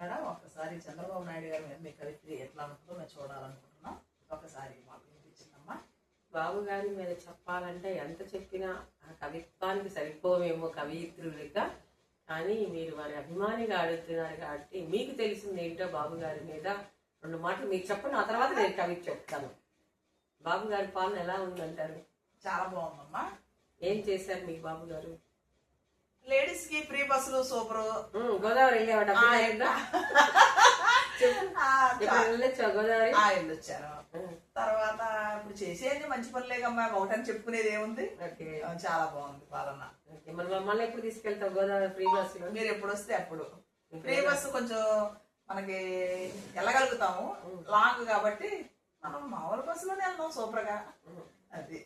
Madam ఒకసారి చంద్రబాబు నాయుడు గారి మీద మీ కవిత్రి ఎట్లా ఉంటుందో మేము చూడాలనుకుంటున్నాం. ఒకసారి మాకు వినిపించిందమ్మా. బాబు గారి మీద చెప్పాలంటే ఎంత చెప్పినా ఆ కవిత్వానికి సరిపోవేమో కవయిత్రులుగా. కానీ మీరు వారి అభిమానిగా అడుగుతున్నారు కాబట్టి మీకు తెలిసింది ఏంటో బాబు గారి మీద 2 మాటలు మీకు చెప్పండి. ఆ తర్వాత నేను కవిత చెప్తాను. బాబు గారి పాలన ఎలా ఉందంటారు? చాలా బాగుందమ్మా. ఏం చేశారు మీకు బాబు గారు? లేడీస్ కి ఫ్రీ బస్సులు సూపర్. గోదావరి వెళ్ళేవాడు గోదావరి వెళ్ళొచ్చాను. తర్వాత ఇప్పుడు చేసేది మంచి పనులేకమ్మా, ఒకటని చెప్పుకునేది ఏముంది. చాలా బాగుంది పాలన. మళ్ళీ ఎప్పుడు తీసుకెళ్తావు గోదావరి ఫ్రీ బస్? మీరు ఎప్పుడు వస్తే అప్పుడు. ఫ్రీ బస్సు కొంచెం మనకి వెళ్ళగలుగుతాము, లాంగ్ కాబట్టి మనం మామూలు బస్సులోనే వెళ్దాం సూపర్ గా. అది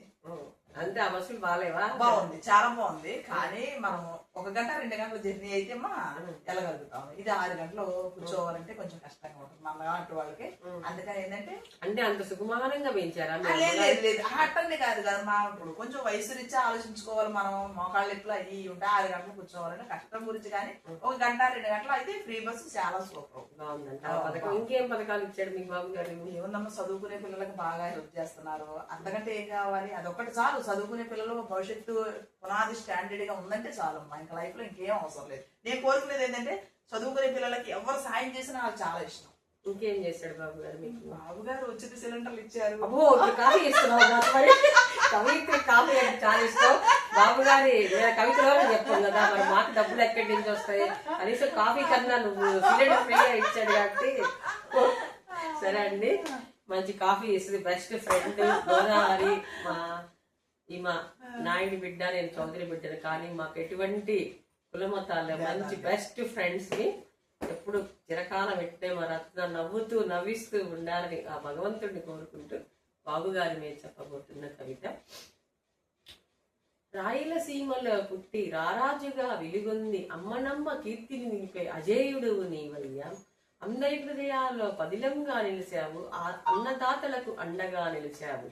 అంతే. ఆ బస్సులు బాగాలేవా? బాగుంది, చాలా బాగుంది. కానీ మనం 1 గంట 2 గంటల జర్నీ అయితే వెళ్ళగలుగుతాము. ఇది 6 గంటలు కూర్చోవాలంటే కొంచెం కష్టంగా ఉంటుంది మన లాంటి వాళ్ళకి. అందుకని ఏంటంటే అంటే అంత సుకుమారంగా పెంచారా? లేదు లేదు, అట్టనే కాదు కదా. మా ఇప్పుడు కొంచెం వయసు రీత్యా ఆలోచించుకోవాలి. మనం మోకాళ్ళ ఎప్పుడు అవి ఉంటే 6 గంటలు కూర్చోవాలంటే కష్టం గురించి. కానీ 1 గంట 2 గంటలు అయితే ఫ్రీ బస్సు చాలా సూపర్. బాగుందంట. ఇంకేం పథకాలు ఇచ్చాడు మీకు బాబు గారు? ఏముందమ్మా, చదువుకునే పిల్లలకి బాగా హెల్ప్ చేస్తున్నారు. అంతకంటే ఏం కావాలి? అదొక్కటి చాలు. చదువుకునే పిల్లలు భవిష్యత్తు పునాది స్టాండర్డ్ గా ఉందంటే చాలు అమ్మా. ఇంకా లైఫ్ లో ఇంకేం అవసరం లేదు. నేను కోరుకునేది ఏంటంటే చదువుకునే పిల్లలకి ఎవరు సాయం చేసినా నాకు చాలా ఇష్టం. ఇంకేం చేశాడు బాబు గారు మీకు? బాబు గారు ఉచిత సిలిండర్లు ఇచ్చారు. కాఫీ ఇస్తున్నావు కవిత్రి కాఫీ అంటే చాలా ఇష్టం బాబు గారి. కవితలో చెప్తాను కదా, మరి మాకు డబ్బులు ఎక్కడి నుంచి వస్తాయి? కనీసం కాఫీ కన్నా నువ్వు సిలిండర్ ఫ్రీగా ఇచ్చాడు కాబట్టి సరే అండి. మంచి కాఫీ ఇస్తుంది. Best friend Godavari. మా నాయుడి బిడ్డ, నేను చౌదరి బిడ్డను. కానీ మాకు ఎటువంటి కులమతాల్లో మంచి బెస్ట్ ఫ్రెండ్స్ ని ఎప్పుడు చిరకాలం పెట్టే మా రత్న నవ్వుతూ నవ్విస్తూ ఉండాలని ఆ భగవంతుడిని కోరుకుంటూ బాబు గారి మీద చెప్పబోతున్న కవిత. రాయలసీమలో పుట్టి రారాజుగా వెలుగొంది అమ్మనమ్మ కీర్తిని నిలిపే అజేయుడు నీవయ్యా. అందరి హృదయాల్లో పదిలంగా నిలిచావు, ఆ అన్నదాతలకు అండగా నిలిచావు.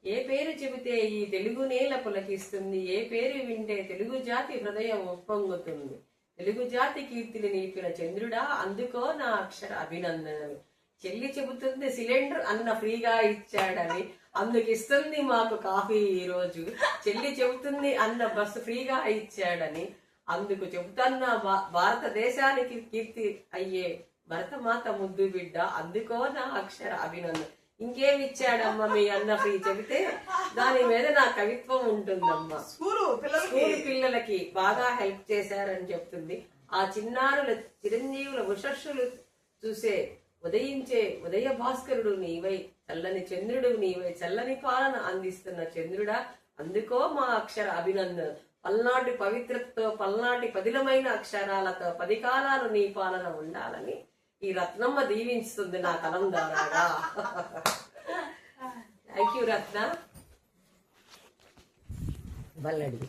ఏ పేరు చెబితే ఈ తెలుగు నేల పులకిస్తుంది, ఏ పేరు వింటే తెలుగు జాతి హృదయం ఉప్పొంగుతుంది. తెలుగు జాతి కీర్తిని నిలిపిన చంద్రుడా, అందుకో నా అక్షర అభినందనలు. చెల్లి చెబుతుంది సిలిండర్ అన్న ఫ్రీగా ఇచ్చాడని, అందుకు ఇస్తుంది మాకు కాఫీ ఈ రోజు. చెల్లి చెబుతుంది అన్న బస్సు ఫ్రీగా ఇచ్చాడని, అందుకు చెబుతున్న భారతదేశానికి కీర్తి అయ్యే భరతమాత ముద్దు బిడ్డ, అందుకో నా అక్షర అభినందన. ఇంకేమి ఇచ్చాడమ్మా మీ అన్న ఫ్రీ చెబితే దాని మీద నా కవిత్వం ఉంటుందమ్మా. స్కూల్ పిల్లలకి బాగా హెల్ప్ చేశారని చెప్తుంది. ఆ చిన్నారుల చిరంజీవుల ఉషస్సులు చూసే ఉదయించే ఉదయ భాస్కరుడు నీవై, చల్లని చంద్రుడు నీవై, చల్లని పాలన అందిస్తున్న చంద్రుడా, అందుకో మా అక్షర అభినందన. పల్నాటి పవిత్రతతో పల్నాటి పదిలమైన అక్షరాలతో 10 కాలాలు నీ పాలన ఉండాలని ఈ రత్నమ్మ దీవిస్తుంది నా కలం ద్వారాగా. Thank you Ratna. బల్లడి.